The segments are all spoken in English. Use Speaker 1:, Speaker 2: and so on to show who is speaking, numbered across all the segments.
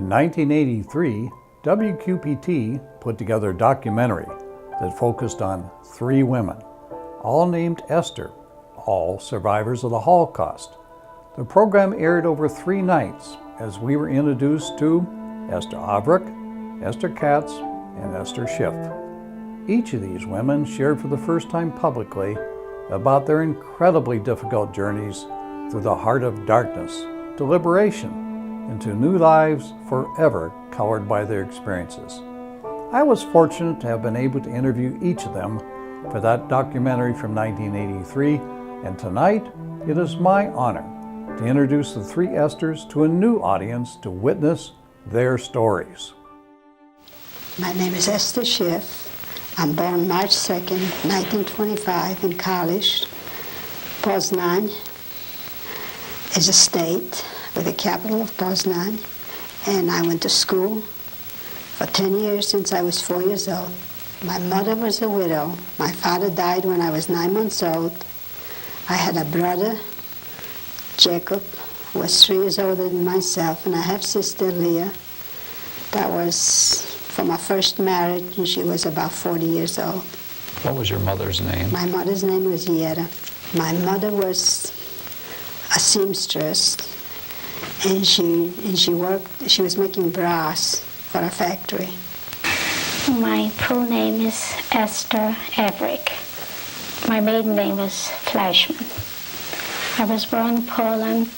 Speaker 1: In 1983, WQPT put together a documentary that focused on 3 women, all named Esther, all survivors of the Holocaust. The program aired over 3 nights as we were introduced to Esther Avrick, Esther Katz, and Esther Schiff. Each of these women shared for the first time publicly about their incredibly difficult journeys through the heart of darkness to liberation, into new lives forever colored by their experiences. I was fortunate to have been able to interview each of them for that documentary from 1983, and tonight it is my honor to introduce the 3 Esthers to a new audience to witness their stories.
Speaker 2: My name is Esther Schiff. I'm born March 2nd, 1925 in Kalisz. Poznan is a state with the capital of Poznan, and I went to school for 10 years since I was 4 years old. My mother was a widow. My father died when I was 9 months old. I had a brother, Jacob, who was 3 years older than myself, and I have sister Leah. That was from my first marriage, and she was about 40 years old.
Speaker 3: What was your mother's name?
Speaker 2: My mother's name was Yetta. My mother was a seamstress, and she was making brass for a factory.
Speaker 4: My full name is Esther Avrick. My maiden name is Fleischman. I was born in Poland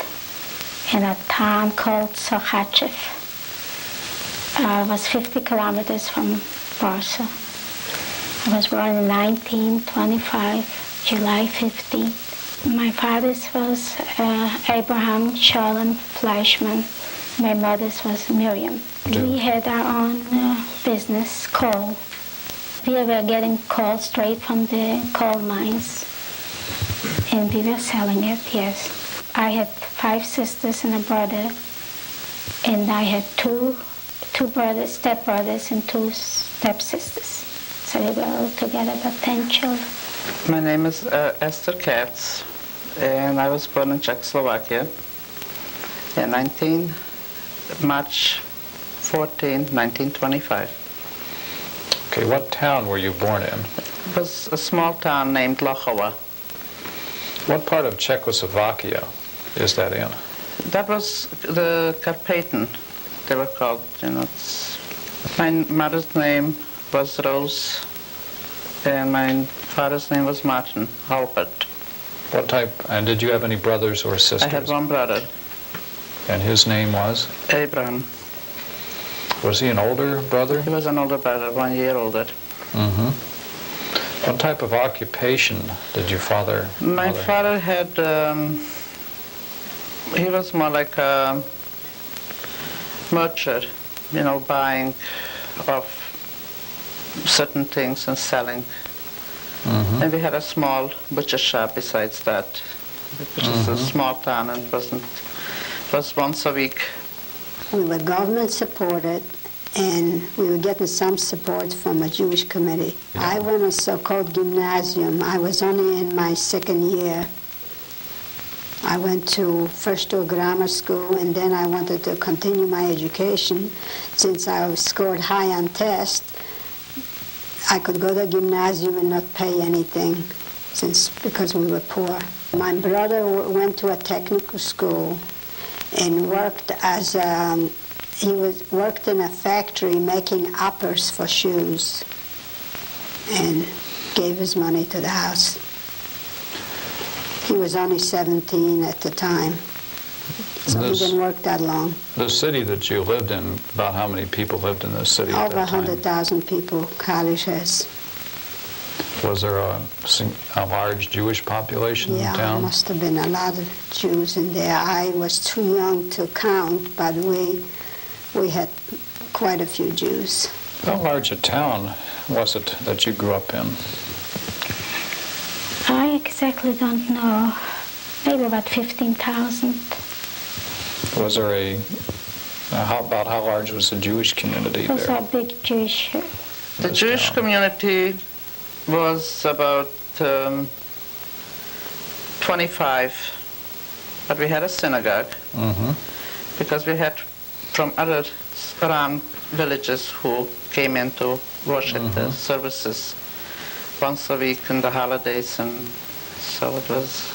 Speaker 4: in a town called Sochachev. I was 50 kilometers from Warsaw. I was born in 1925, July 15. My father's was Abraham Sholem Fleischman. My mother's was Miriam. We had our own business, coal. We were getting coal straight from the coal mines, and we were selling it, yes. I had 5 sisters and a brother, and I had two brothers, stepbrothers, and 2 stepsisters. So we were all together about 10 children.
Speaker 5: My name is Esther Katz, and I was born in Czechoslovakia in March 14, 1925.
Speaker 3: Okay, what town were you born in?
Speaker 5: It was a small town named Lochowa.
Speaker 3: What part of Czechoslovakia is that in?
Speaker 5: That was the Carpathen, they were called, My mother's name was Rose, and my father's name was Martin Halpert.
Speaker 3: And did you have any brothers or sisters?
Speaker 5: I had 1 brother.
Speaker 3: And his name was?
Speaker 5: Abraham.
Speaker 3: Was he an older brother?
Speaker 5: He was an older brother, 1 year older.
Speaker 3: Mm-hmm. What type of occupation did your father?
Speaker 5: My father had, he was more like a merchant, buying of certain things and selling. Mm-hmm. And we had a small butcher shop besides that, which is a small town, and it was once a week.
Speaker 2: We were government supported, and we were getting some support from a Jewish committee. Yeah. I went to a so-called gymnasium. I was only in my 2nd year. I went first to a grammar school, and then I wanted to continue my education. Since I scored high on tests, I could go to gymnasium and not pay anything, because we were poor. My brother went to a technical school and worked worked in a factory making uppers for shoes, and gave his money to the house. He was only 17 at the time, so he didn't work that long.
Speaker 3: The city that you lived in, about how many people lived in this city at
Speaker 2: Over
Speaker 3: that time?
Speaker 2: 100,000 people, Kalisz has.
Speaker 3: Was there a large Jewish population in town?
Speaker 2: Yeah, there must have been a lot of Jews in there. I was too young to count, but we had quite a few Jews.
Speaker 3: How large a town was it that you grew up in?
Speaker 4: I exactly don't know. Maybe about 15,000.
Speaker 3: Was there about how large was the Jewish community there?
Speaker 4: It was a big Jewish.
Speaker 5: The Jewish community was about 25, but we had a synagogue because we had from other around villages who came in to worship the services once a week in the holidays, and so it was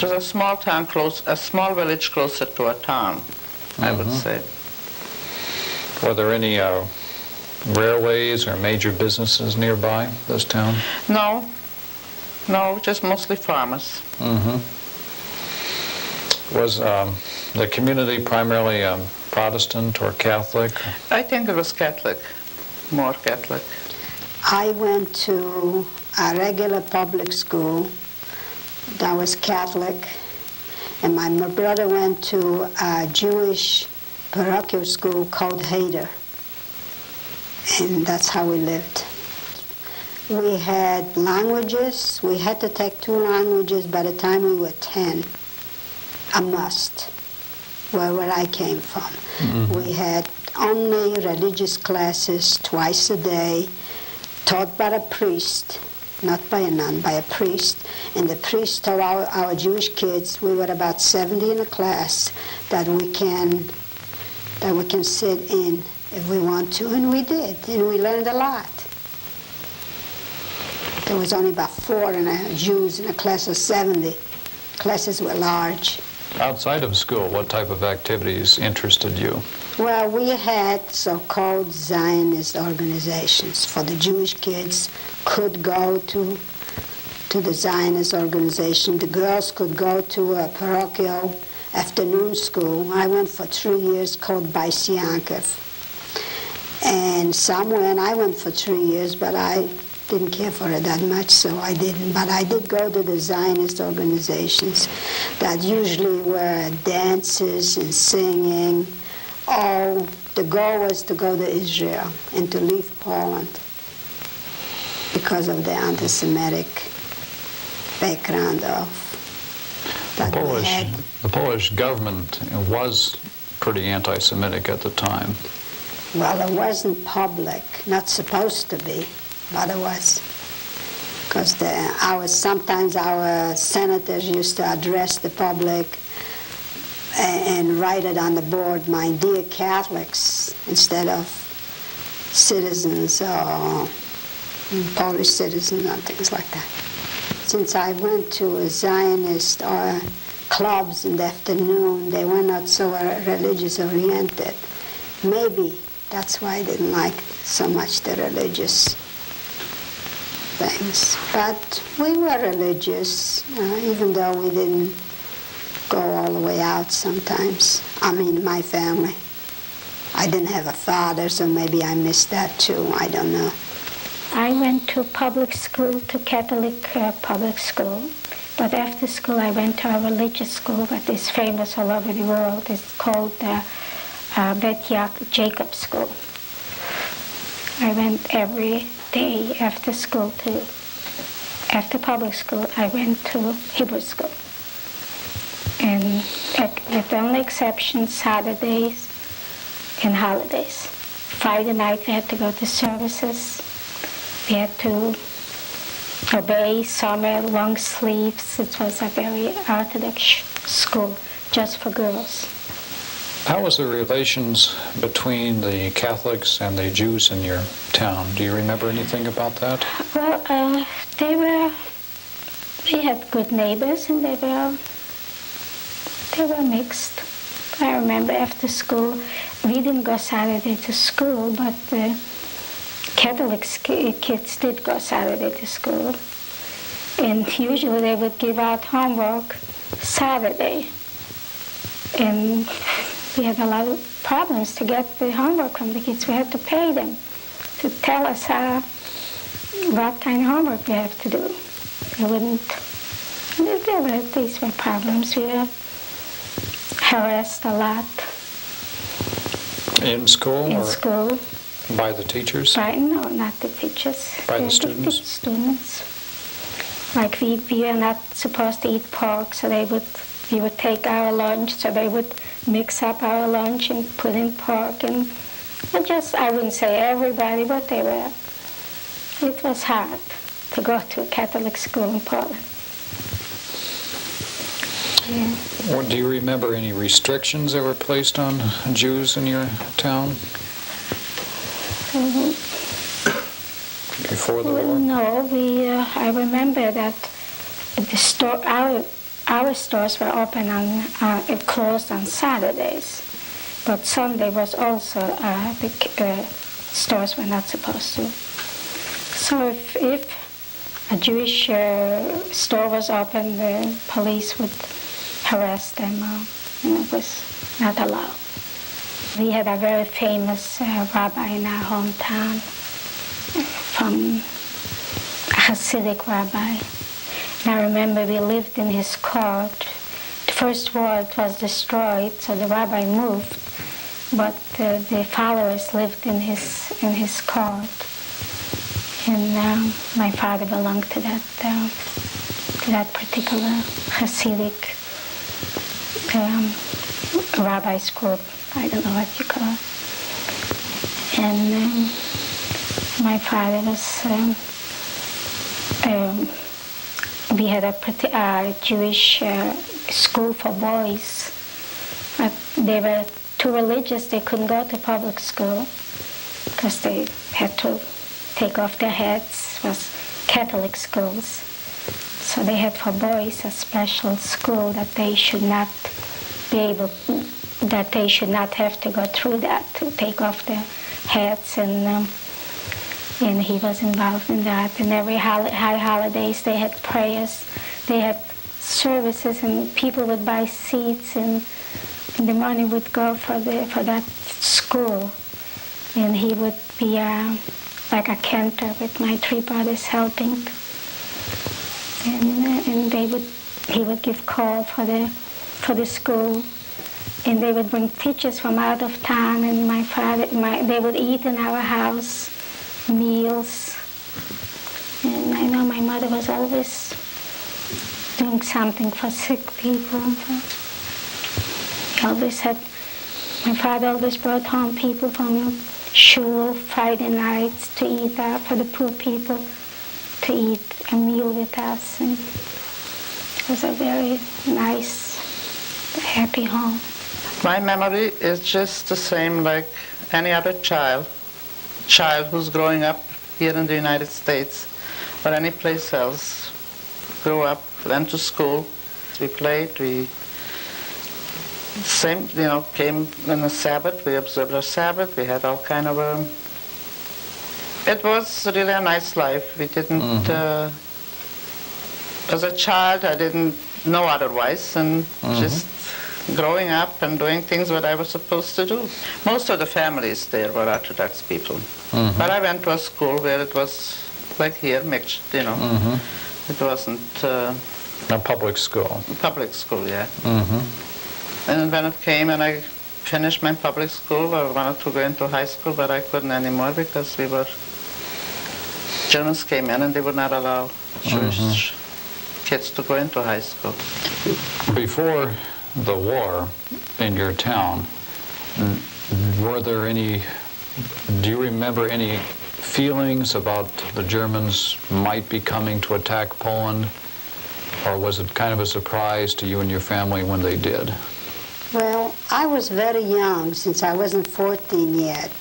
Speaker 5: a small town, a small village closer to a town, I would say.
Speaker 3: Were there any railways or major businesses nearby this town?
Speaker 5: No, just mostly farmers.
Speaker 3: Was the community primarily Protestant or Catholic?
Speaker 5: I think it was Catholic, more Catholic.
Speaker 2: I went to a regular public school that was Catholic, and my brother went to a Jewish parochial school called Heder, and that's how we lived. We had languages. We had to take 2 languages by the time we were 10, a must, where I came from. We had only religious classes twice a day, taught by a priest, not by a nun, by a priest. And the priest told our Jewish kids, we were about 70 in a class, that we can sit in if we want to, and we did, and we learned a lot. There was only about 4 Jews in a class of 70. Classes were large.
Speaker 3: Outside of school, what type of activities interested you?
Speaker 2: Well, we had so-called Zionist organizations for the Jewish kids. Could go to the Zionist organization. The girls could go to a parochial afternoon school. I went for 3 years called Beis Yankov. And I went for 3 years, but I didn't care for it that much, so I didn't. But I did go to the Zionist organizations that usually were dances and singing. Oh, the goal was to go to Israel and to leave Poland because of the anti-Semitic background of that we had.
Speaker 3: The Polish government was pretty anti-Semitic at the time.
Speaker 2: Well, it wasn't public, not supposed to be, but it was. Because sometimes our senators used to address the public and write it on the board, my dear Catholics, instead of citizens or Polish citizens and things like that. Since I went to a Zionist or clubs in the afternoon, they were not so religious oriented. Maybe that's why I didn't like so much the religious things. But we were religious, even though we didn't go all the way out sometimes. I mean, my family. I didn't have a father, so maybe I missed that too. I don't know.
Speaker 4: I went to public school, to Catholic public school. But after school, I went to a religious school that is famous all over the world. It's called Bet Jacob School. I went every day after school after public school, I went to Hebrew school. And with the only exception, Saturdays and holidays. Friday night we had to go to services. We had to obey summer long sleeves. It was a very Orthodox school, just for girls.
Speaker 3: How was the relations between the Catholics and the Jews in your town? Do you remember anything about that?
Speaker 4: Well, they had good neighbors, and they were mixed. I remember after school, we didn't go Saturday to school, but the Catholic kids did go Saturday to school. And usually they would give out homework Saturday. And we had a lot of problems to get the homework from the kids. We had to pay them to tell us what kind of homework we have to do. These were problems. We were harassed a lot.
Speaker 3: In school?
Speaker 4: In school.
Speaker 3: By the teachers?
Speaker 4: No, not the teachers.
Speaker 3: By the students?
Speaker 4: The students. Like we were not supposed to eat pork, so we would take our lunch, so they would mix up our lunch and put in pork. And I wouldn't say everybody, but it was hard to go to a Catholic school in Poland. Yeah.
Speaker 3: Or do you remember any restrictions that were placed on Jews in your town before the war?
Speaker 4: No, I remember that the store, our stores were open on, it closed on Saturdays, but Sunday was also, the stores were not supposed to. So if a Jewish store was open, the police would harass them, and it was not allowed. We had a very famous rabbi in our hometown, from a Hasidic rabbi. And I remember we lived in his court. The first wall was destroyed, so the rabbi moved, but the followers lived in his court. And my father belonged to that particular Hasidic rabbi's group. I don't know what you call it. And my father was, we had a Jewish school for boys. But they were too religious, they couldn't go to public school because they had to take off their hats. It was Catholic schools. So they had for boys a special school that they should not have to go through that, to take off their hats, and he was involved in that. And every high holidays they had prayers, they had services, and people would buy seats, and the money would go for that school. And he would be like a cantor with my three brothers helping, and he would give call for the school. And they would bring teachers from out of town, and they would eat in our house, meals. And I know my mother was always doing something for sick people. My father always brought home people from shul Friday nights to eat for the poor people, to eat a meal with us. And it was a very nice, happy home.
Speaker 5: My memory is just the same like any other child who's growing up here in the United States or any place else. Grew up, went to school, we played, came on the Sabbath, we observed our Sabbath, we had all kind of it was really a nice life. We didn't, as a child, I didn't know otherwise, and just growing up and doing things what I was supposed to do. Most of the families there were Orthodox people. But I went to a school where it was like here, mixed, It wasn't...
Speaker 3: a public school.
Speaker 5: Public school, yeah. And when it came and I finished my public school, I wanted to go into high school, but I couldn't anymore because Germans came in and they would not allow Jewish kids to go into high school.
Speaker 3: Before the war in your town, do you remember any feelings about the Germans might be coming to attack Poland, or was it kind of a surprise to you and your family when they did?
Speaker 2: Well, I was very young, since I wasn't 14 yet,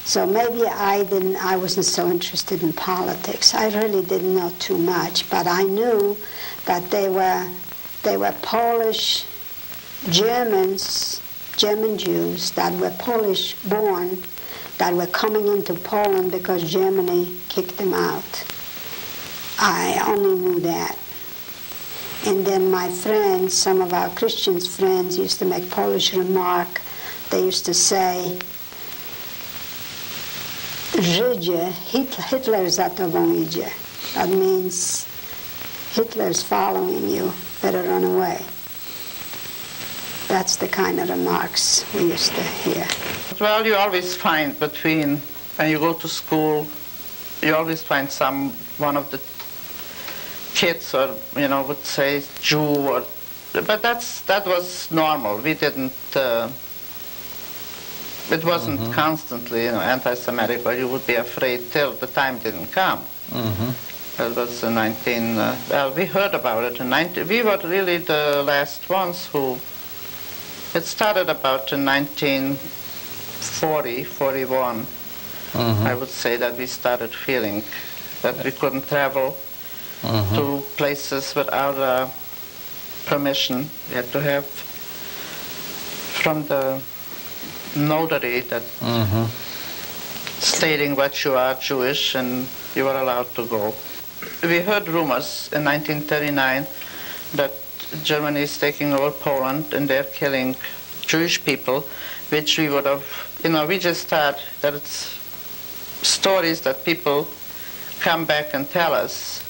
Speaker 2: so maybe I wasn't so interested in politics. I really didn't know too much, but I knew that they were Polish German Jews that were Polish born, that were coming into Poland because Germany kicked them out. I only knew that. And then my friends, some of our Christian friends, used to make Polish remark. They used to say, Żydzie, Hitler za tobą idzie. That means Hitler's following you, better run away. That's the kind of remarks we used to hear.
Speaker 5: Well, you always find when you go to school, you always find one of the kids would say Jew, but that was normal. We didn't, it wasn't constantly, anti-Semitic, but you would be afraid till the time didn't come. That was in well, we heard about it in we were really the last ones who, it started about in 1940, 41. I would say that we started feeling that we couldn't travel to places without permission. We had to have from the notary that stating what you are Jewish and you are allowed to go. We heard rumors in 1939 that Germany is taking over Poland and they're killing Jewish people, which we would have, we just thought that it's stories that people come back and tell us,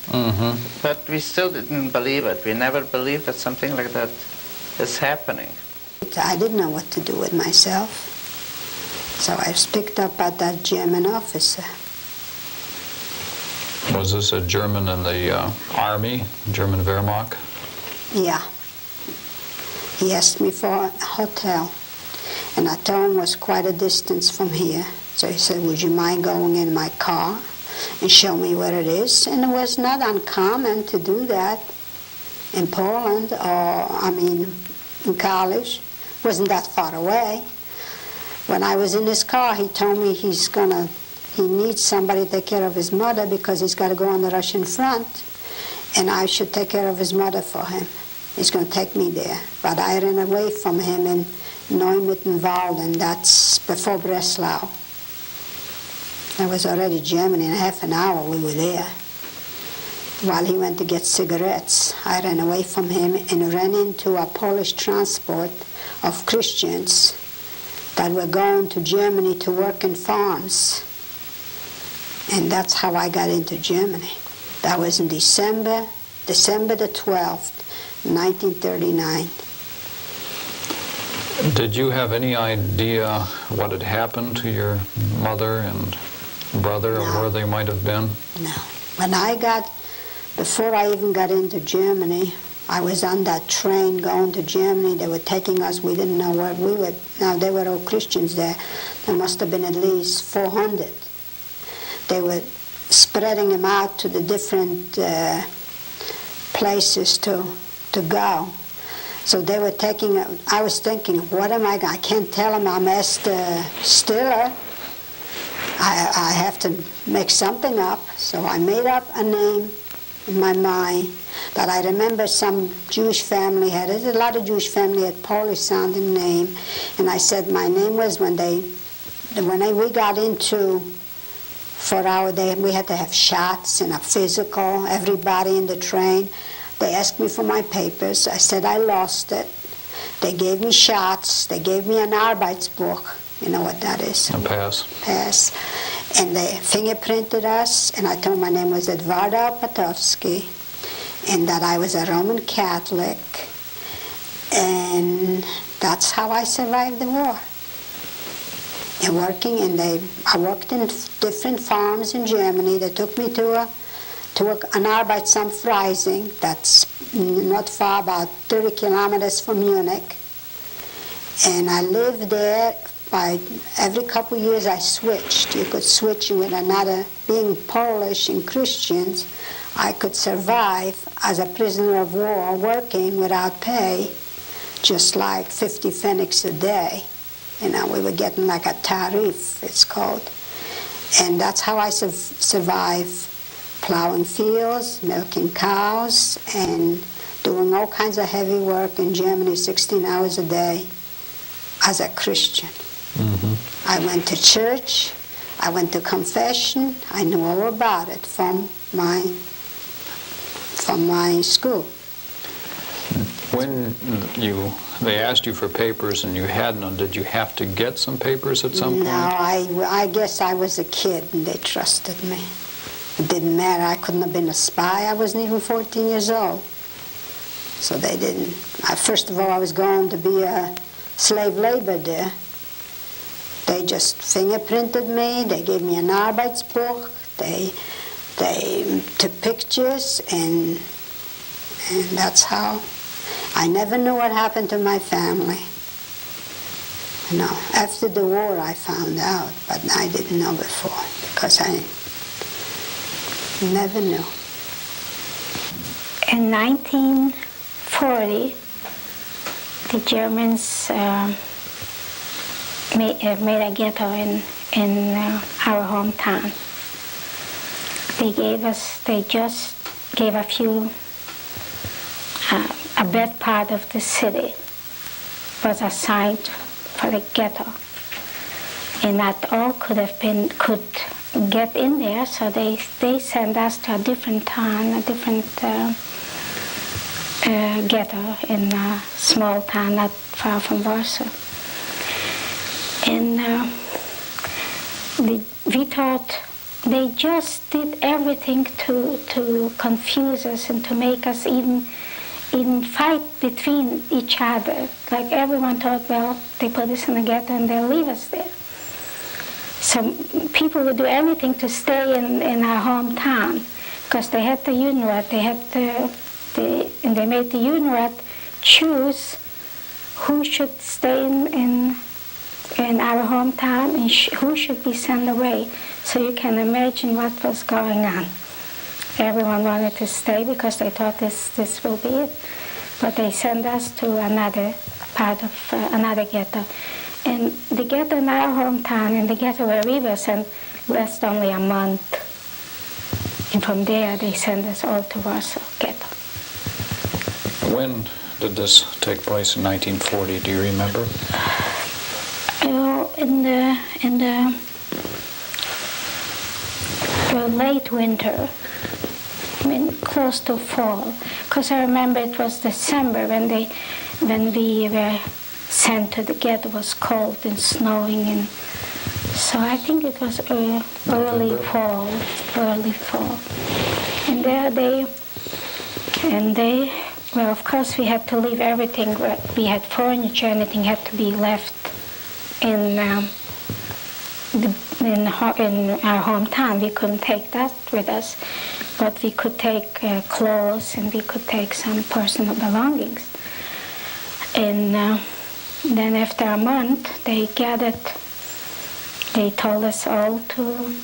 Speaker 5: but we still didn't believe it. We never believed that something like that is happening.
Speaker 2: I didn't know what to do with myself, so I was picked up by that German officer.
Speaker 3: Was this a German in the army, German Wehrmacht?
Speaker 2: Yeah. He asked me for a hotel, and I told him it was quite a distance from here. So he said, would you mind going in my car and show me where it is? And it was not uncommon to do that in Poland, in college. It wasn't that far away. When I was in his car, he told me he needs somebody to take care of his mother because he's got to go on the Russian front, and I should take care of his mother for him. He's going to take me there. But I ran away from him in Neumittenwalden, that's before Breslau. That was already Germany. In half an hour we were there. While he went to get cigarettes, I ran away from him and ran into a Polish transport of Christians that were going to Germany to work in farms. And that's how I got into Germany. That was in December the 12th, 1939.
Speaker 3: Did you have any idea what had happened to your mother and brother, or where they might have been?
Speaker 2: No. Before I even got into Germany, I was on that train going to Germany. They were taking us. We didn't know where we were. Now, they were all Christians there. There must have been at least 400. They were spreading them out to the different places to go. So they were taking, I was thinking, what am I can't tell them I'm Esther Stiller. I have to make something up. So I made up a name in my mind that I remember some Jewish family had. A lot of Jewish family had Polish-sounding name. And I said my name was when we got into, for our day, we had to have shots and a physical, everybody in the train. They asked me for my papers. I said I lost it. They gave me shots. They gave me an Arbeitsbuch. You know what that is?
Speaker 3: A pass.
Speaker 2: Pass. And they fingerprinted us, and I told my name was Edwarda Opatowski, and that I was a Roman Catholic, and that's how I survived the war. And I worked in different farms in Germany. They took me to an Arbeitsamt Freising, that's not far, about 30 kilometers from Munich. And I lived there. Every couple of years I switched. You could switch with another. Being Polish and Christians, I could survive as a prisoner of war working without pay, just like 50 pfennigs a day. We were getting like a tarif, it's called. And that's how I survived, plowing fields, milking cows, and doing all kinds of heavy work in Germany, 16 hours a day, as a Christian. I went to church, I went to confession, I knew all about it from my school.
Speaker 3: When they asked you for papers and you had none, did you have to get some papers at some point?
Speaker 2: No, I guess I was a kid and they trusted me. It didn't matter. I couldn't have been a spy. I wasn't even 14 years old. So they didn't. First of all, I was going to be a slave labor there. They just fingerprinted me. They gave me an Arbeitsbuch. They took pictures, and that's how. I never knew what happened to my family. After the war I found out, but I didn't know before because I never knew.
Speaker 4: in 1940, the Germans made a ghetto in our hometown. They just gave a few, a bad part of the city was assigned for the ghetto. And not all could get in there, so they sent us to a different town, a different ghetto in a small town not far from Warsaw. And we thought they just did everything to confuse us and to make us even fight between each other. Like everyone thought, well, they put us in the ghetto and they'll leave us there. So people would do anything to stay in our hometown because they had the Judenrat. And they made the Judenrat choose who should stay in our hometown and who should be sent away. So you can imagine what was going on. Everyone wanted to stay because they thought this will be it. But they sent us to another part of another ghetto. And the ghetto in our hometown and the ghetto where we were sent lasted only a month. And from there they sent us all to Warsaw ghetto.
Speaker 3: When did this take place in 1940? Do you remember?
Speaker 4: In the late winter. I mean, close to fall. Because I remember it was December when we were sent to the ghetto. It was cold and snowing, and so I think it was early fall. And there well, of course we had to leave everything. We had furniture, anything had to be left in our hometown. We couldn't take that with us, but we could take clothes and we could take some personal belongings. And then after a month, they told us all to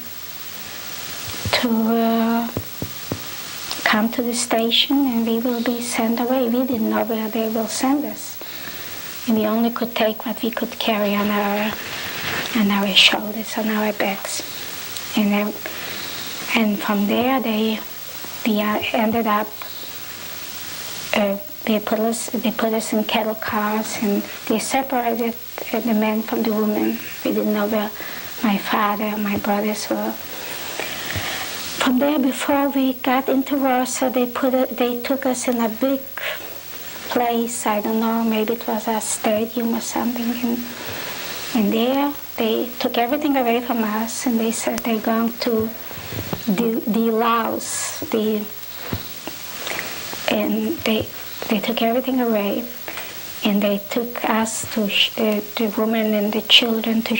Speaker 4: come to the station and we will be sent away. We didn't know where they will send us. And we only could take what we could carry on our shoulders, on our backs. And from there, we ended up. They put us in cattle cars, and they separated the men from the women. We didn't know where my father and my brothers were. From there, before we got into Warsaw, they took us in a big place. I don't know, maybe it was a stadium or something. And there, they took everything away from us, and they said they're going to delouse and they took everything away, and they took us to the women and the children to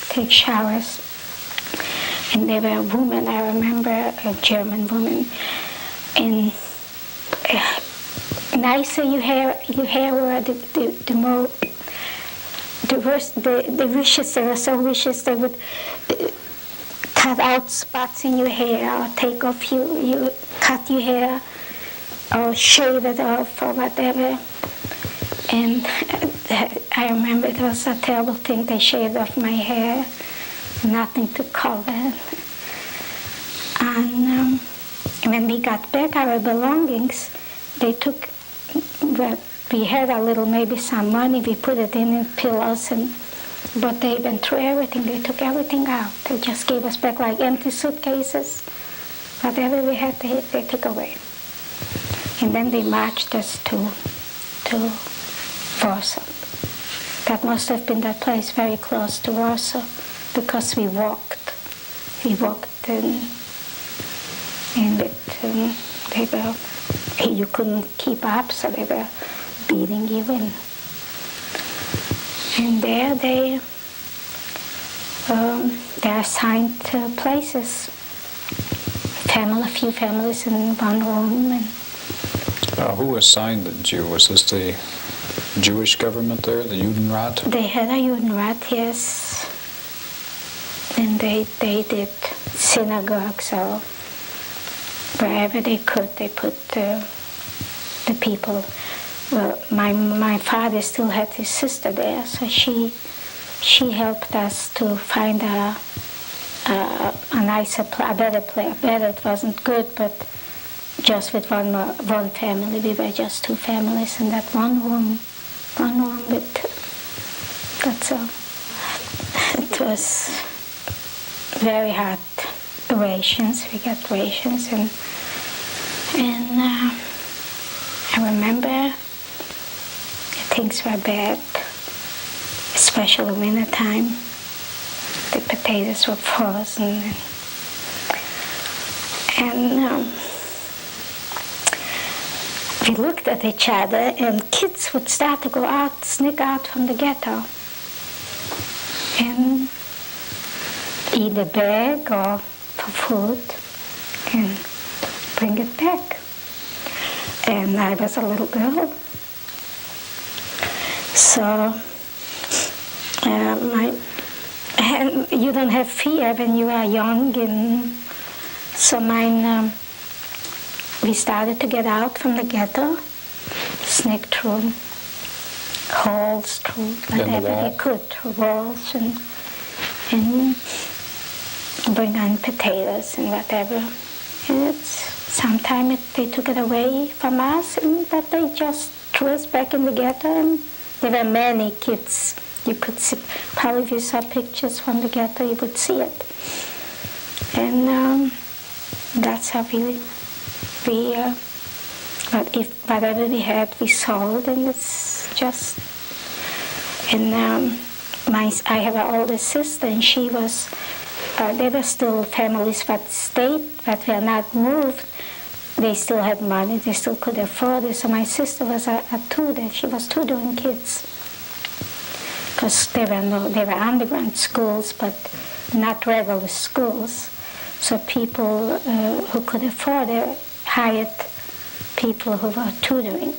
Speaker 4: take showers. And they were women, I remember, a German woman. And nicer your hair were, the more, the worse, the vicious, they were so vicious, they would cut out spots in your hair, or take off you cut your hair, or shave it off, or whatever. And I remember it was a terrible thing. They shaved off my hair, nothing to cover. And when we got back our belongings, they took, well, we had a little, maybe some money, we put it in pillows, but they went through everything. They took everything out. They just gave us back like empty suitcases. Whatever we had, they took away. And then they marched us to Warsaw. That must have been that place very close to Warsaw, because we walked and you couldn't keep up, so they were beating you in. And there they're assigned to places. A few families in one room. And
Speaker 3: who assigned the Jew? Was this the Jewish government there, the Judenrat?
Speaker 4: They had a Judenrat, yes. And they did synagogues, but wherever they could, they put the people. Well, my father still had his sister there, so she helped us to find a nicer, a better place. Better, it wasn't good, but just with one family. We were just two families in that one room with, that's all. It was very hard rations. We got rations, and I remember things were bad, especially winter time. The potatoes were frozen, and we looked at each other, and kids would start to go out, sneak out from the ghetto, and eat a bag or for food and bring it back. And I was a little girl, so you don't have fear when you are young, and so we started to get out from the ghetto, sneak through holes, through whatever we could, through walls, and bring on potatoes and whatever. And sometimes they took it away from us, but they just threw us back in the ghetto. And there were many kids. You could see, probably if you saw pictures from the ghetto, you would see it. And that's how whatever we had, we sold, and it's just. And I have an older sister, and she was. There were still families that stayed, that were not moved. They still had money, they still could afford it. So my sister was a tutor. She was tutoring kids. Because there were underground schools, but not regular schools. So people who could afford it hired people who were tutoring.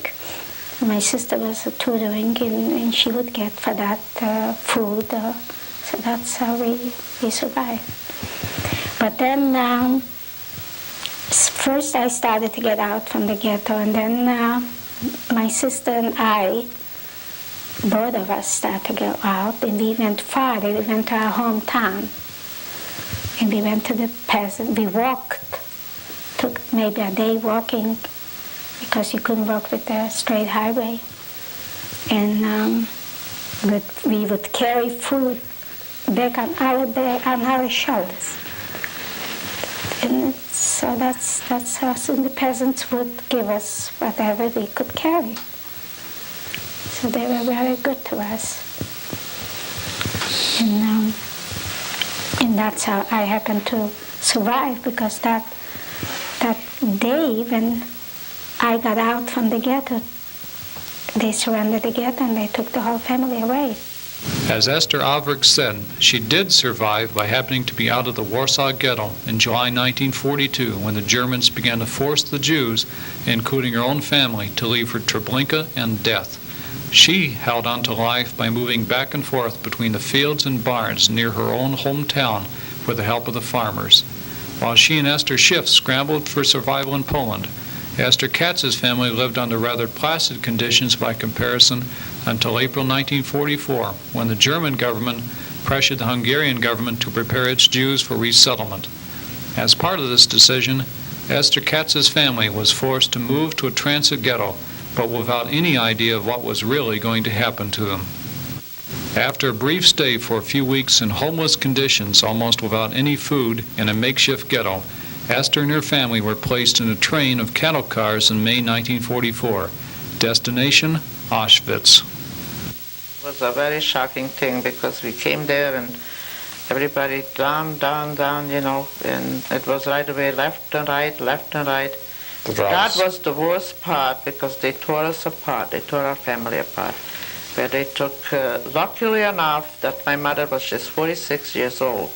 Speaker 4: My sister was tutoring, and she would get for that food. So that's how we survived. But then first I started to get out from the ghetto, and then my sister and I, both of us started to go out, and we went farther. We went to our hometown, and we went to the peasant. We walked, took maybe a day walking, because you couldn't walk with a straight highway. And we would carry food back on our shoulders. And so that's how soon the peasants would give us whatever we could carry. So they were very good to us. And that's how I happened to survive, because that day when I got out from the ghetto, they surrendered the ghetto and they took the whole family away.
Speaker 3: As Esther Averick said, she did survive by happening to be out of the Warsaw Ghetto in July 1942, when the Germans began to force the Jews, including her own family, to leave for Treblinka and death. She held on to life by moving back and forth between the fields and barns near her own hometown with the help of the farmers. While she and Esther Schiff scrambled for survival in Poland, Esther Katz's family lived under rather placid conditions by comparison until April 1944, when the German government pressured the Hungarian government to prepare its Jews for resettlement. As part of this decision, Esther Katz's family was forced to move to a transit ghetto, but without any idea of what was really going to happen to them. After a brief stay for a few weeks in homeless conditions, almost without any food, in a makeshift ghetto, Esther and her family were placed in a train of cattle cars in May 1944. Destination, Auschwitz.
Speaker 5: It was a very shocking thing, because we came there and everybody down, and it was right away left and right. That was the worst part, because they tore us apart. They tore our family apart. Where they took, luckily enough, that my mother was just 46 years old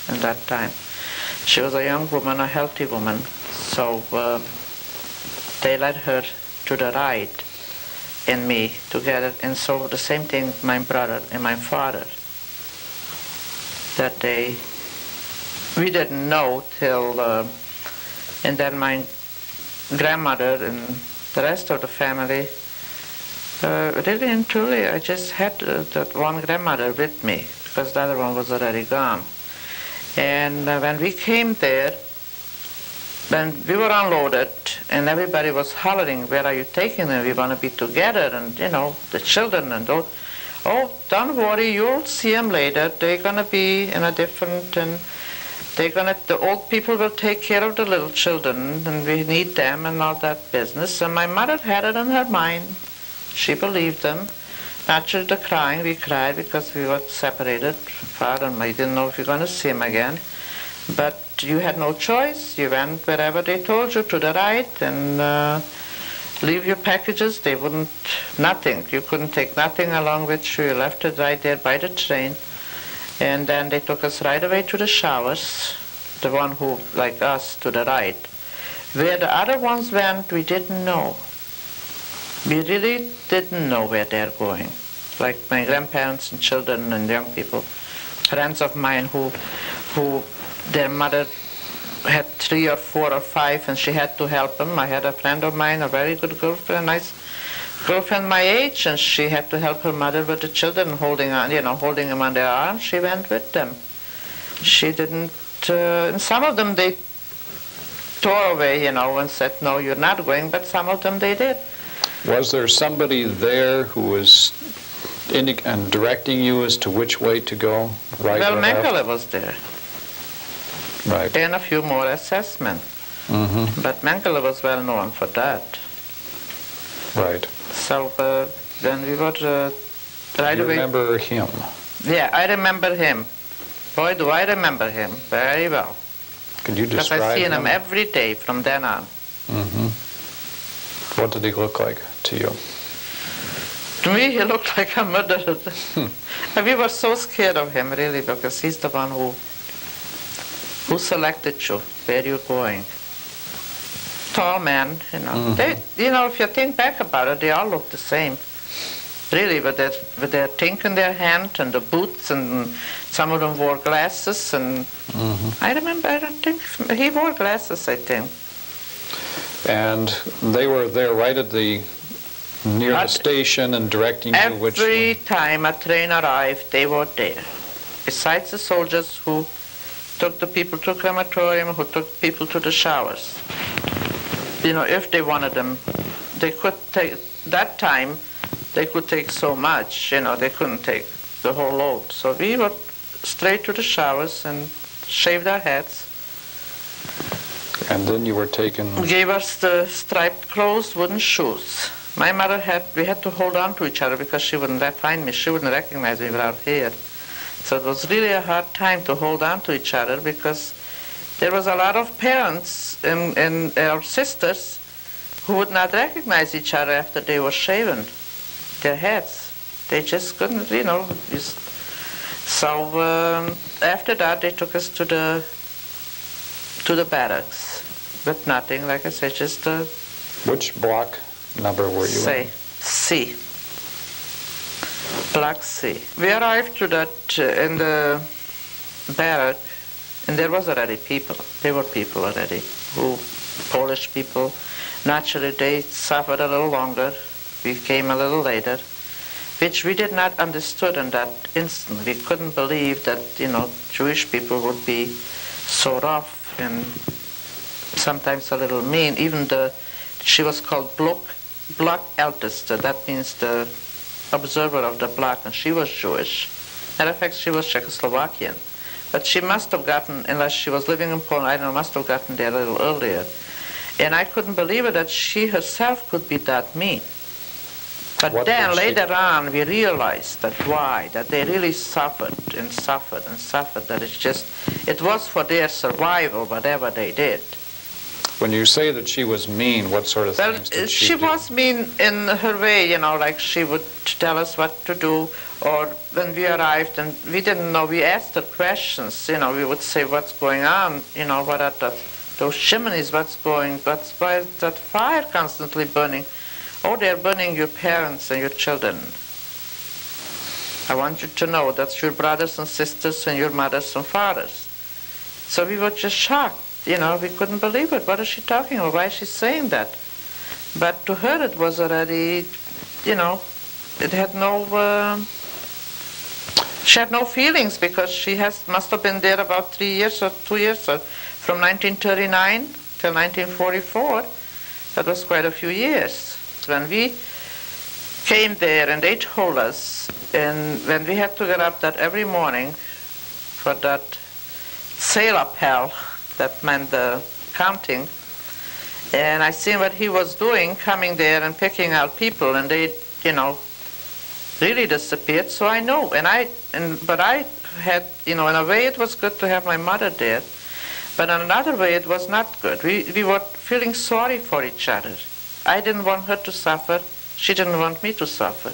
Speaker 5: in that time. She was a young woman, a healthy woman, so they led her to the right and me together, and so the same thing my brother and my father. That day, we didn't know till And then my grandmother and the rest of the family, really and truly, I just had that one grandmother with me because the other one was already gone. And when we came there, when we were unloaded and everybody was hollering, where are you taking them? We want to be together, and the children and all. Oh, don't worry, you'll see them later. They're going to be in a different, and the old people will take care of the little children, and we need them and all that business. And my mother had it in her mind. She believed them. Naturally, the crying, we cried because we were separated. Father and I didn't know if we were going to see him again. But you had no choice. You went wherever they told you, to the right, and leave your packages. They wouldn't, nothing. You couldn't take nothing along with you. You left it right there by the train. And then they took us right away to the showers, the one who, like us, to the right. Where the other ones went, we didn't know. We really didn't know where they're going. Like my grandparents and children and young people, friends of mine who their mother had 3 or 4 or 5 and she had to help them. I had a friend of mine, a very good girlfriend, nice girlfriend my age, and she had to help her mother with the children, holding them on their arms. She went with them. She didn't, and some of them they tore away, and said, no, you're not going, but some of them they did.
Speaker 3: Was there somebody there who was and directing you as to which way to go, right
Speaker 5: well,
Speaker 3: or left?
Speaker 5: Mengele was there.
Speaker 3: Right.
Speaker 5: And a few more assessmen.
Speaker 3: Mm-hmm.
Speaker 5: But Mengele was well known for that.
Speaker 3: Right.
Speaker 5: So when we were right
Speaker 3: You
Speaker 5: away.
Speaker 3: remember him?
Speaker 5: Yeah, I remember him. Boy, do I remember him very well.
Speaker 3: Could you
Speaker 5: Because
Speaker 3: describe
Speaker 5: I seen him
Speaker 3: him
Speaker 5: every day from then on.
Speaker 3: Mm-hmm. What did he look like to you?
Speaker 5: To me, he looked like a murderer. And we were so scared of him, really, because he's the one who selected you, where you're going. Tall man,
Speaker 3: Mm-hmm.
Speaker 5: They, if you think back about it, they all look the same. Really, with their thing in their hand and the boots, and some of them wore glasses, and I think he wore glasses, I think.
Speaker 3: And they were there right at near the station and directing you which way?
Speaker 5: Every time a train arrived, they were there. Besides the soldiers who took the people to crematorium, who took people to the showers. If they wanted them, they could take, that time, they could take so much, they couldn't take the whole load. So we were straight to the showers and shaved our heads.
Speaker 3: And then you were taken...
Speaker 5: Gave us the striped clothes, wooden shoes. My mother we had to hold on to each other because she wouldn't find me. She wouldn't recognize me without hair. So it was really a hard time to hold on to each other because there was a lot of parents and our sisters who would not recognize each other after they were shaven their heads. They just couldn't, So after that, they took us to the barracks with nothing, like I said, just
Speaker 3: Which block number were you in?
Speaker 5: C. Block C. We arrived to that in the barrack, and there was already people. There were people already, Polish people. Naturally, they suffered a little longer. We came a little later, which we did not understood in that instant. We couldn't believe that, Jewish people would be so rough and sometimes a little mean. Even she was called Block Älteste. That means the observer of the block, and she was Jewish. Matter of fact, she was Czechoslovakian. But she must have gotten, unless she was living in Poland, I don't know, must have gotten there a little earlier. And I couldn't believe it that she herself could be that mean. But then later on, we realized that they really suffered and suffered and suffered, that it was for their survival, whatever they did.
Speaker 3: When you say that she was mean, what sort of things did she do?
Speaker 5: She was mean in her way, like she would tell us what to do, or when we arrived and we didn't know, we asked her questions, we would say, what's going on, what are those chimneys, why is that fire constantly burning? Oh, they're burning your parents and your children. I want you to know that's your brothers and sisters and your mothers and fathers. So we were just shocked. we couldn't believe it. What is she talking about? Why is she saying that? But to her it was already, it had no, she had no feelings because she must have been there about 3 years or 2 years, from 1939 till 1944. That was quite a few years. When we came there and they told us, and when we had to get up that every morning for that sail appel, that meant the counting, and I seen what he was doing, coming there and picking out people, and they, really disappeared. So I know, but I had, in a way it was good to have my mother there, but in another way it was not good. We were feeling sorry for each other. I didn't want her to suffer. She didn't want me to suffer.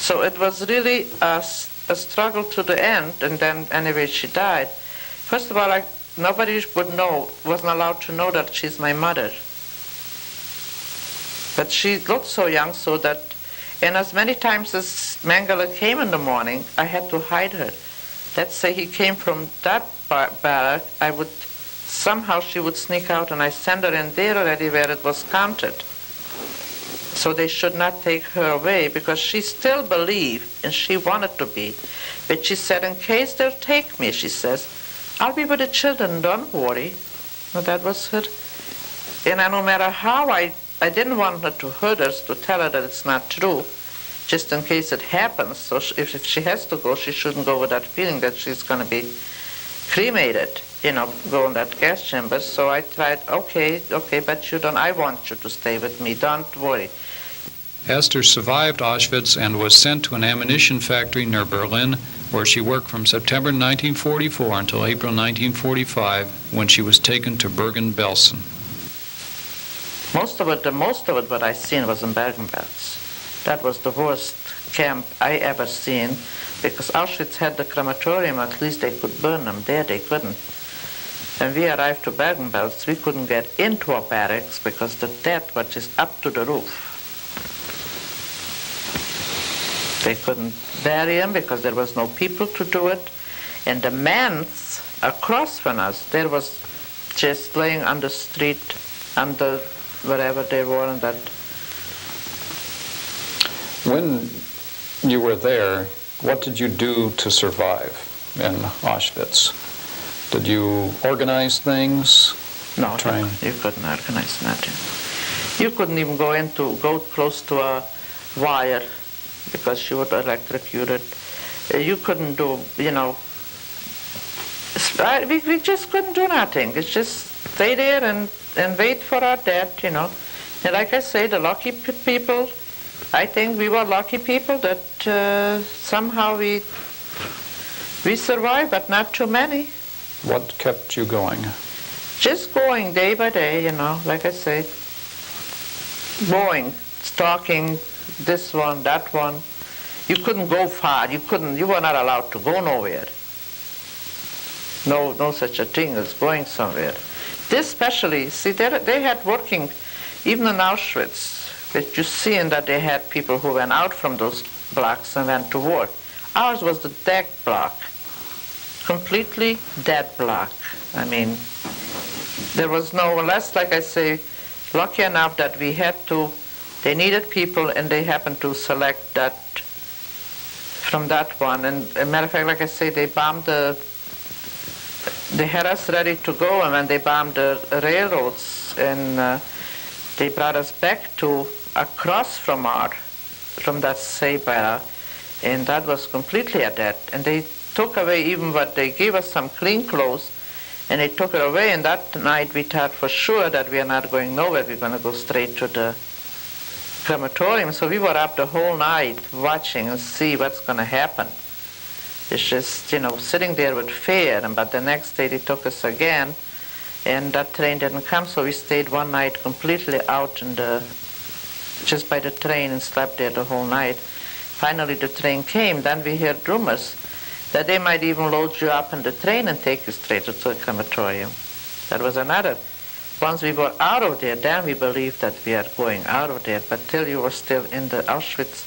Speaker 5: So it was really a struggle to the end, and then anyway she died. First of all, nobody wasn't allowed to know that she's my mother. But she looked so young, so that, and as many times as Mengele came in the morning, I had to hide her. Let's say he came from that barrack, somehow she would sneak out, and I send her in there already where it was counted. So they should not take her away, because she still believed, and she wanted to be. But she said, in case they'll take me, she says, I'll be with the children, don't worry. Well, that was her. And no matter how I didn't want her to hurt us, to tell her that it's not true, just in case it happens. So if she has to go, she shouldn't go with that feeling that she's going to be cremated, go in that gas chamber. So I tried, okay, but I want you to stay with me, don't worry.
Speaker 3: Esther survived Auschwitz and was sent to an ammunition factory near Berlin, where she worked from September 1944 until April 1945, when she was taken to Bergen-Belsen.
Speaker 5: Most of it, what I seen was in Bergen-Belsen. That was the worst camp I ever seen, because Auschwitz had the crematorium. At least they could burn them. There they couldn't. When we arrived to Bergen-Belsen, we couldn't get into our barracks because the dead were just up to the roof. They couldn't bury them because there was no people to do it. And the men's across from us, there was just laying on the street, under wherever they were in that.
Speaker 3: When you were there, what did you do to survive in Auschwitz? Did you organize things?
Speaker 5: No, you couldn't organize nothing. You couldn't even go close to a wire because you were electrocuted. You couldn't do, we just couldn't do nothing. It's just stay there and wait for our death, And like I say, the lucky people, I think we were lucky people that somehow we survived, but not too many.
Speaker 3: What kept you going?
Speaker 5: Just going day by day, like I say. Going, stalking this one, that one. You couldn't go far. You were not allowed to go nowhere. No such a thing as going somewhere. This especially, see, they had working, even in Auschwitz, that you see in that they had people who went out from those blocks and went to work. Ours was the dead block, completely dead block. I mean, there was no, unless, like I say, lucky enough that they needed people and they happened to select that from that one. And as a matter of fact, like I say, they had us ready to go, and when they bombed the railroads, and they brought us back to across from that Seibara, and that was completely a dead. And they took away even what they gave us, some clean clothes, and they took it away. And that night we thought for sure that we are not going nowhere. We're going to go straight to the crematorium. So we were up the whole night watching and see what's going to happen. It's just, sitting there with fear. But the next day they took us again, and that train didn't come, so we stayed one night completely out just by the train and slept there the whole night. Finally the train came. Then we heard rumors that they might even load you up in the train and take you straight to the crematorium. That was another. Once we were out of there, then we believed that we are going out of there. But till you were still in the Auschwitz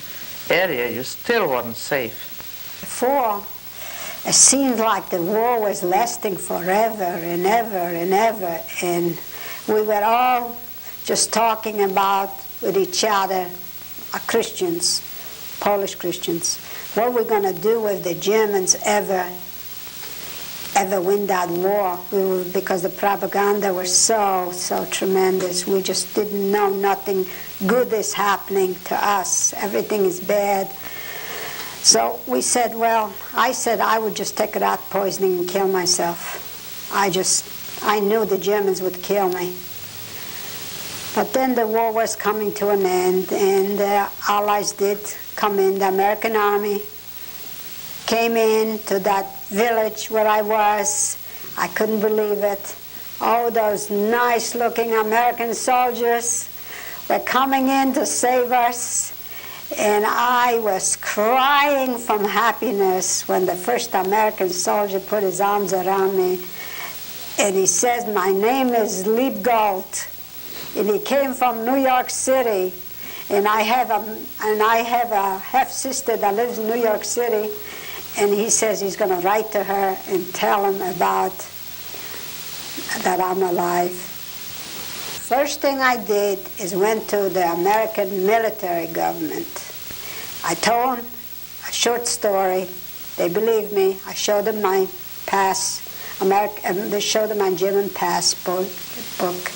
Speaker 5: area, you still weren't safe.
Speaker 2: Before it seemed like the war was lasting forever and ever and ever, and we were all just talking about with each other, Christians, Polish Christians, what we're going to do if the Germans ever win that war. Because the propaganda was so tremendous. We just didn't know nothing good is happening to us. Everything is bad. So we said, well, I said I would just take rat poisoning and kill myself. I knew the Germans would kill me. But then the war was coming to an end, and the Allies did come in. The American Army came in to that village where I was. I couldn't believe it. Oh, those nice-looking American soldiers were coming in to save us. And I was crying from happiness when the first American soldier put his arms around me. And he says, my name is Liebgold. And he came from New York City. And I have a half-sister that lives in New York City. And he says he's going to write to her and tell him about that I'm alive. First thing I did is went to the American military government. I told them a short story. They believed me. I showed them my they showed them my German passport book.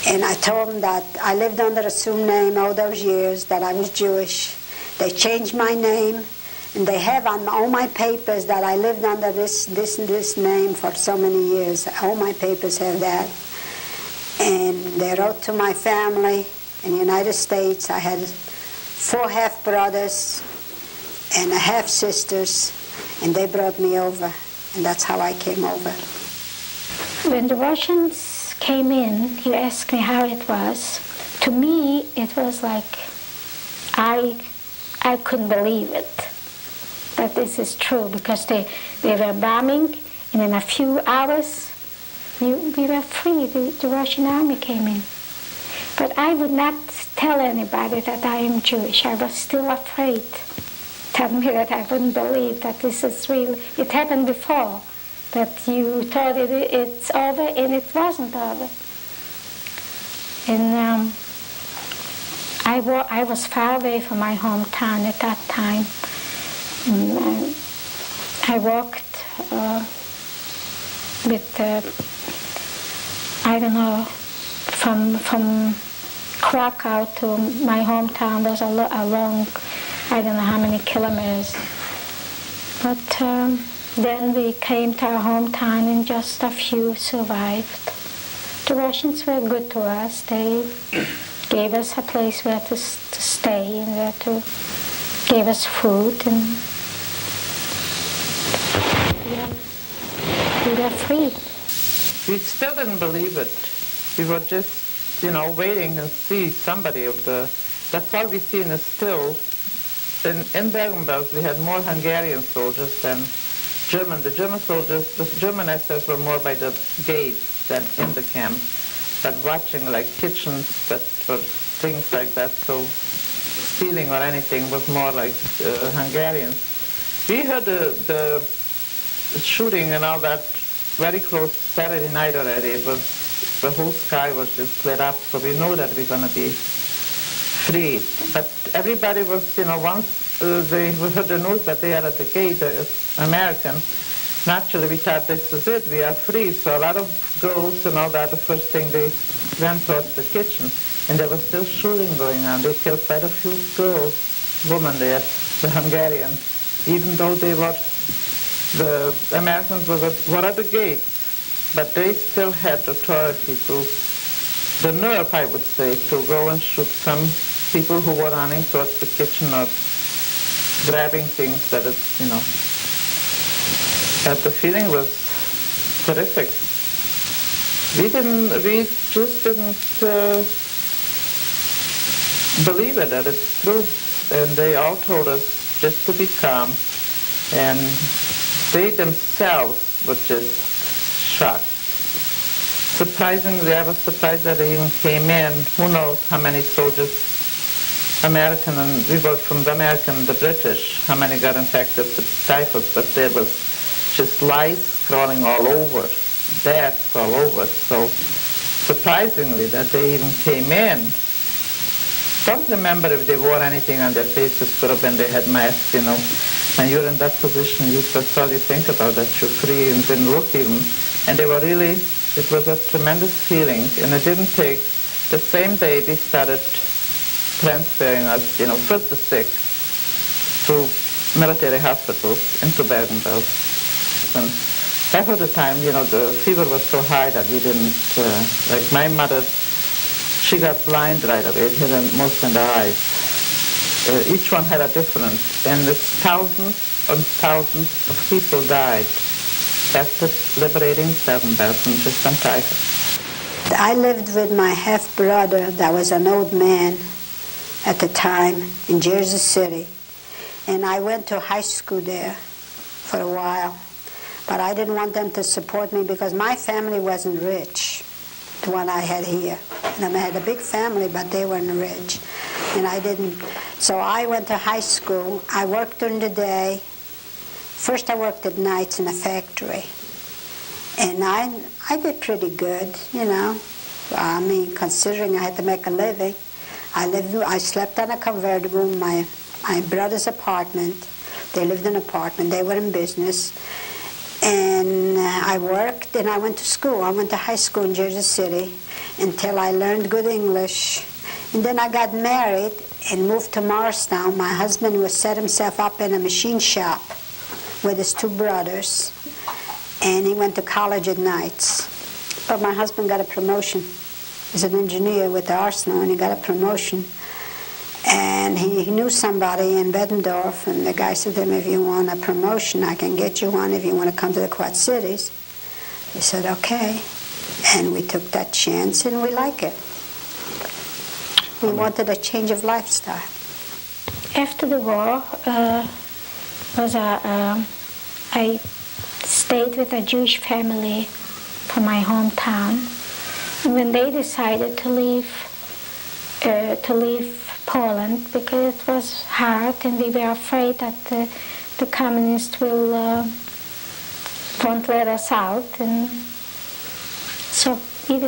Speaker 2: And I told them that I lived under assumed name all those years, that I was Jewish. They changed my name. And they have on all my papers that I lived under this name for so many years. All my papers have that. And they wrote to my family in the United States. I had 4 half-brothers and a half-sisters, and they brought me over. And that's how I came over.
Speaker 4: When the Russians came in, you asked me how it was. To me, it was like I couldn't believe it. That this is true, because they were bombing, and in a few hours we were free. The Russian army came in. But I would not tell anybody that I am Jewish. I was still afraid. Tell me that I wouldn't believe that this is real. It happened before, that you thought it's over, and it wasn't over. And I was far away from my hometown at that time. I walked from Krakow to my hometown was a long, I don't know how many kilometers. But then we came to our hometown and just a few survived. The Russians were good to us. They gave us a place where to stay and where to gave us food, and we were free.
Speaker 5: We still didn't believe it. We were just, waiting and see somebody of the... That's all we seen is still. In Bergen-Belsen, we had more Hungarian soldiers than German. The German soldiers, the German Esthers were more by the gates than in the camp, but watching like kitchens that were things like that, so stealing or anything was more like Hungarians. We heard the shooting and all that very close Saturday night already. It was, the whole sky was just lit up, so we knew that we're going to be free. But everybody was, once they heard the news that they are at the gate, the American, naturally we thought this is it, we are free. So a lot of girls and all that, the first thing they went towards the kitchen. And there was still shooting going on. They killed quite a few girls, women there, the Hungarians, even though they were, the Americans were at the gates, but they still had authority to, the nerve, I would say, to go and shoot some people who were running towards the kitchen or grabbing things that But the feeling was terrific. We just didn't believe it, that it's true. And they all told us just to be calm. And they themselves were just shocked. Surprisingly, I was surprised that they even came in. Who knows how many soldiers, American, and we were from the American, the British, how many got infected with typhus, but there was just lice crawling all over, bats all over. So surprisingly that they even came in. Don't remember if they wore anything on their faces, but when they had masks, you know. When you're in that position, that's all you think about, that you're free and didn't look even. And they were really, it was a tremendous feeling. And it didn't take, the same day they started transferring us, you know, first the sick to military hospitals into Bergen-Belsen. And half of the time, you know, the fever was so high that we didn't, like my mother, she got blind right away. It hit her most in the eyes. Each one had a different, and thousands and thousands of people died after liberating Bergen-Belsen just on typhus.
Speaker 2: I lived with my half-brother that was an old man at the time in Jersey City. And I went to high school there for a while. But I didn't want them to support me because my family wasn't rich, the one I had here. And I had a big family, but they weren't rich. And I didn't. So I went to high school. I worked during the day. First I worked at nights in a factory. And I did pretty good, you know. I mean, considering I had to make a living. I slept on a convertible in my brother's apartment. They lived in an apartment. They were in business. And I worked and I went to school. I went to high school in Jersey City until I learned good English. And then I got married and moved to Morristown. My husband was set himself up in a machine shop with his two brothers. And he went to college at nights. But my husband got a promotion. He's an engineer with the Arsenal, and he got a promotion. And he knew somebody in Bettendorf, and the guy said to him, if you want a promotion, I can get you one if you want to come to the Quad Cities. He said, okay. And we took that chance, and we like it. We wanted a change of lifestyle.
Speaker 4: After the war, I stayed with a Jewish family from my hometown. And when they decided to leave Poland, because it was hard and we were afraid that the communists won't let us out, and so we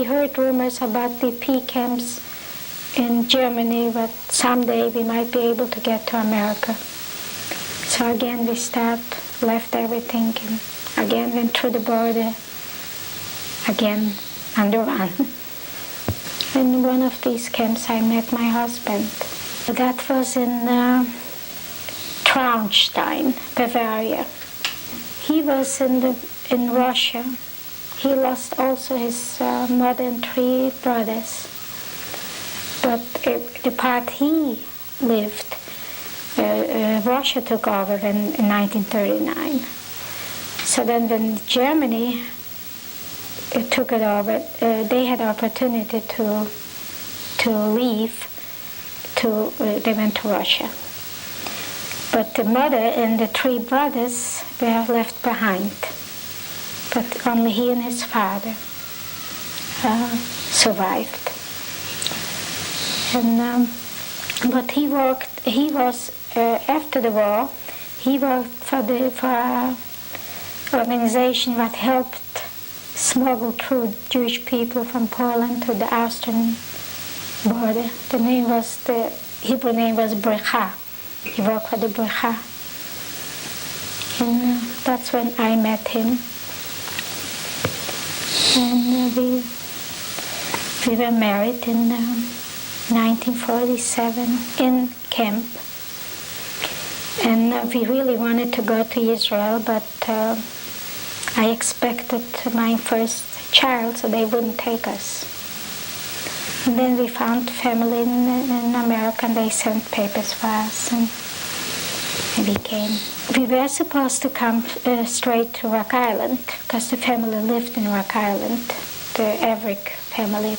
Speaker 4: heard rumors about the P camps in Germany, but someday we might be able to get to America. So again we left everything, and again went through the border, again on the run. In one of these camps I met my husband. That was in Traunstein, Bavaria. He was in Russia. He lost also his mother and 3 brothers. But the part he lived, Russia took over in 1939. So then when Germany took it over, they had opportunity to leave. They went to Russia. But the mother and the 3 brothers were left behind. But only he and his father survived. And but he was after the war. He worked for an organization that helped smuggle through Jewish people from Poland to the Austrian border. The Hebrew name was Brecha. He worked for the Brecha. And that's when I met him. And we were married in 1947 in camp. And we really wanted to go to Israel, but I expected my first child, so they wouldn't take us. And then we found family in America, and they sent papers for us, and we came. We were supposed to come straight to Rock Island, because the family lived in Rock Island, the Everick family.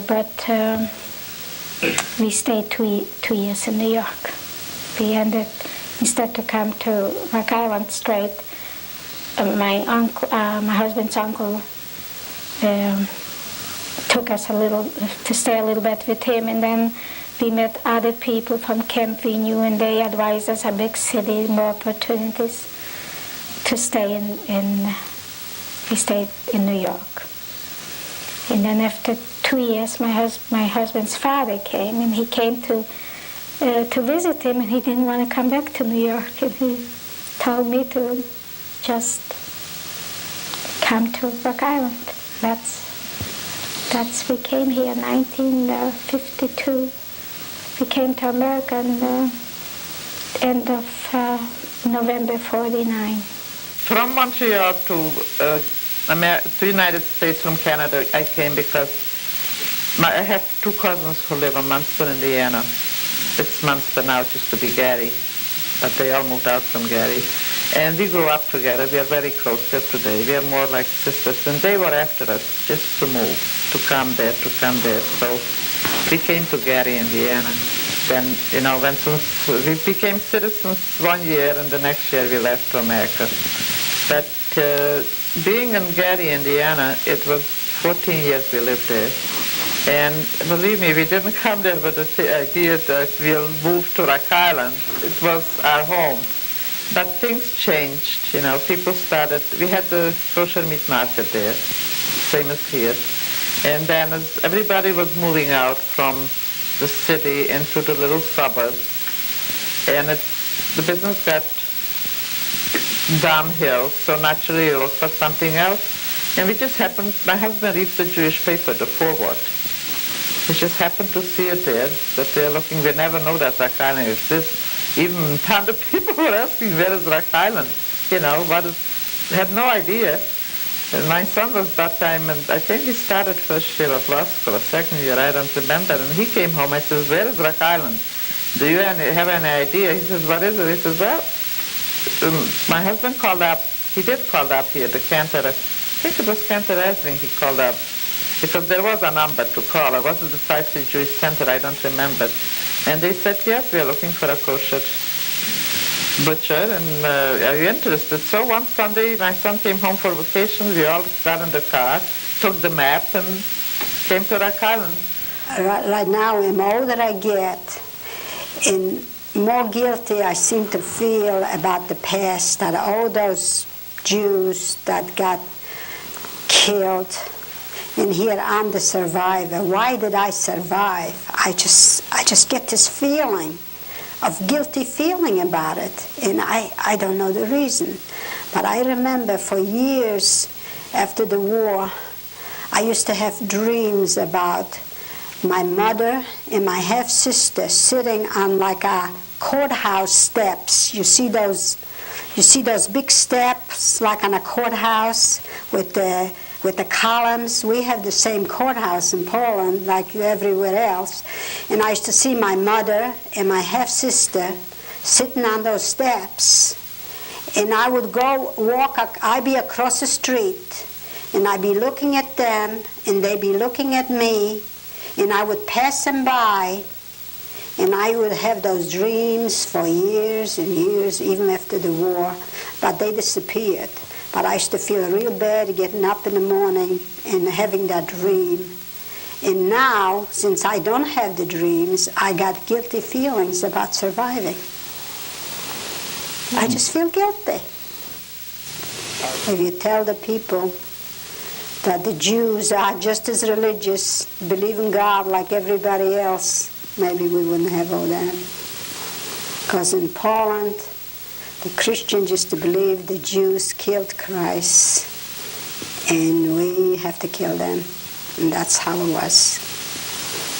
Speaker 4: But we stayed 2 years in New York. We ended, instead to come to Rock Island straight, my husband's uncle took us to stay a little bit with him, and then we met other people from camp we knew, and they advised us a big city, more opportunities. to stay we stayed in New York. And then after 2 years, my husband's father came, and he came to visit him, and he didn't want to come back to New York, and he told me to just come to Rock Island. We came here in 1952. We came to America in the end of November 49.
Speaker 5: From Montreal to United States from Canada, I came because I have two cousins who live in Munster, Indiana. It's Munster now, it used to be Gary, but they all moved out from Gary. And we grew up together. We are very close still today. We are more like sisters. And they were after us just to move, to come there. So we came to Gary, Indiana. Then, we became citizens 1 year, and the next year we left to America. But being in Gary, Indiana, it was 14 years we lived there. And believe me, we didn't come there with the idea that we'll move to Rock Island. It was our home. But things changed, people started, we had the kosher meat market there, same as here. And then as everybody was moving out from the city into the little suburbs, and the business got downhill, so naturally you look for something else. And we just happened, my husband reads the Jewish paper, the Forward. We just happened to see it there, that they're looking, we never know that Rock Island exists. Even tons of people were asking, where is Rock Island? Had no idea. And my son was that time, and I think he started first year of law school, or second year, I don't remember. And he came home, I says, where is Rock Island? Do you have any idea? He says, what is it? He says, well, my husband called up, he did call up here to Cantor, I think it was Cantor Esling he called up, because there was a number to call. It wasn't the Tri-City Jewish Center, I don't remember. And they said, yes, we are looking for a kosher butcher, and are you interested? So one Sunday, my son came home for vacation. We all got in the car, took the map, and came to Rock Island.
Speaker 2: Right now, the older I get, and more guilty I seem to feel about the past, that all those Jews that got killed, and here I'm the survivor. Why did I survive? I just get this feeling of guilty feeling about it, and I don't know the reason. But I remember for years after the war, I used to have dreams about my mother and my half-sister sitting on like a courthouse steps. You see those big steps like on a courthouse with the columns. We have the same courthouse in Poland like everywhere else. And I used to see my mother and my half-sister sitting on those steps. And I would go walk, I'd be across the street, and I'd be looking at them, and they'd be looking at me, and I would pass them by, and I would have those dreams for years and years, even after the war, but they disappeared. But I used to feel real bad getting up in the morning and having that dream. And now, since I don't have the dreams, I got guilty feelings about surviving. I just feel guilty. If you tell the people that the Jews are just as religious, believe in God like everybody else, maybe we wouldn't have all that. Because in Poland, the Christians used to believe the Jews killed Christ, and we have to kill them. And that's how it was.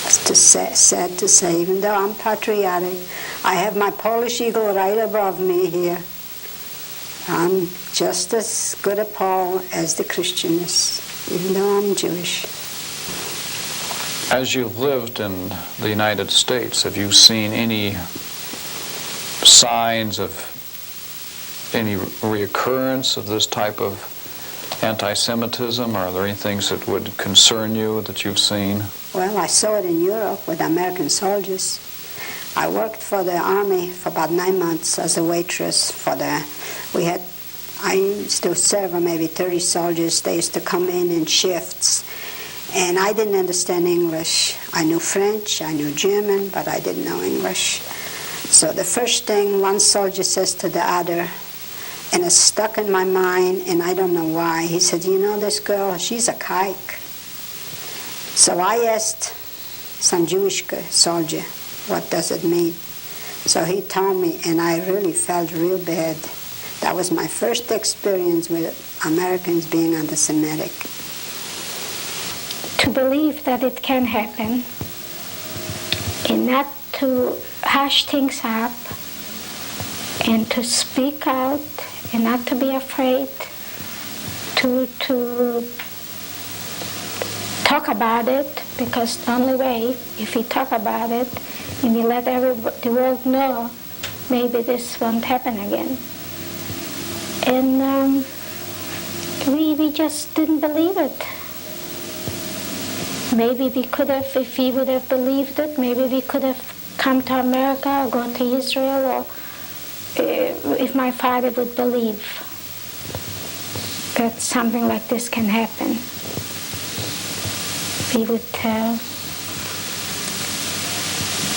Speaker 2: It's sad to say, even though I'm patriotic, I have my Polish eagle right above me here. I'm just as good a Pole as the Christian is, even though I'm Jewish.
Speaker 3: As you've lived in the United States, have you seen any signs of any reoccurrence of this type of anti-Semitism? Are there any things that would concern you that you've seen?
Speaker 2: Well, I saw it in Europe with American soldiers. I worked for the army for about 9 months as a waitress I used to serve maybe 30 soldiers. They used to come in shifts. And I didn't understand English. I knew French, I knew German, but I didn't know English. So the first thing one soldier says to the other, and it's stuck in my mind, and I don't know why. He said, you know this girl, she's a kike. So I asked some Jewish soldier, what does it mean? So he told me, and I really felt real bad. That was my first experience with Americans being anti-Semitic.
Speaker 4: To believe that it can happen, and not to hush things up, and to speak out, and not to be afraid, to talk about it, because the only way, if we talk about it, and we let the world know, maybe this won't happen again. And we just didn't believe it. Maybe we could have, if we would have believed it, maybe we could have come to America or gone to Israel, or if my father would believe that something like this can happen. We would,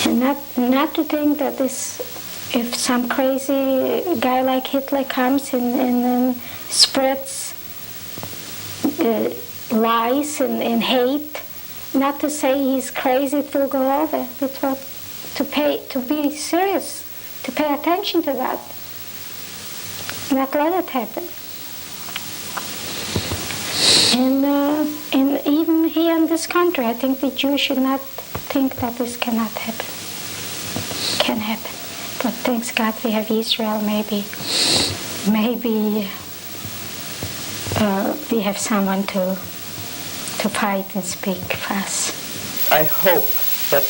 Speaker 4: and not to think that this, if some crazy guy like Hitler comes and spreads lies and hate, not to say he's crazy, it will go over. It will, to be serious, to pay attention to that, not let it happen. And even here in this country, I think the Jews should not think that this cannot happen. Can happen. But thanks God we have Israel, maybe we have someone to fight and speak for us.
Speaker 5: I hope that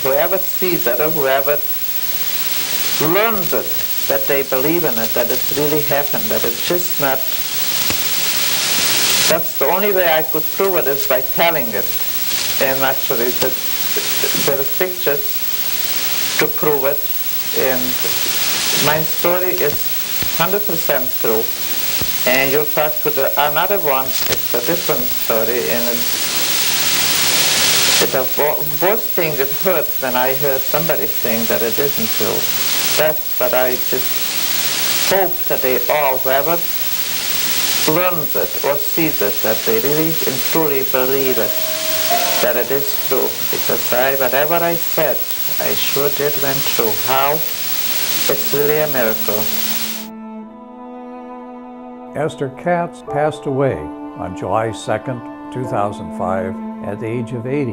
Speaker 5: whoever sees it or whoever learns it, that they believe in it, that it really happened, that it's just not. That's the only way I could prove it, is by telling it. And actually, there are pictures to prove it. And my story is 100% true. And you'll talk to another one, it's a different story, and the worst thing it hurts when I hear somebody saying that it isn't true. That's what I just hope that they all, whoever learns it or sees it, that they really and truly believe it, that it is true. Because whatever I said, I sure did went through. How? It's really a miracle.
Speaker 1: Esther Katz passed away on July 2nd, 2005, at the age of 80.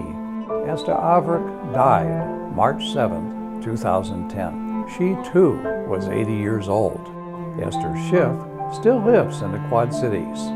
Speaker 1: Esther Averick died March 7th, 2010. She too was 80 years old. Esther Schiff still lives in the Quad Cities.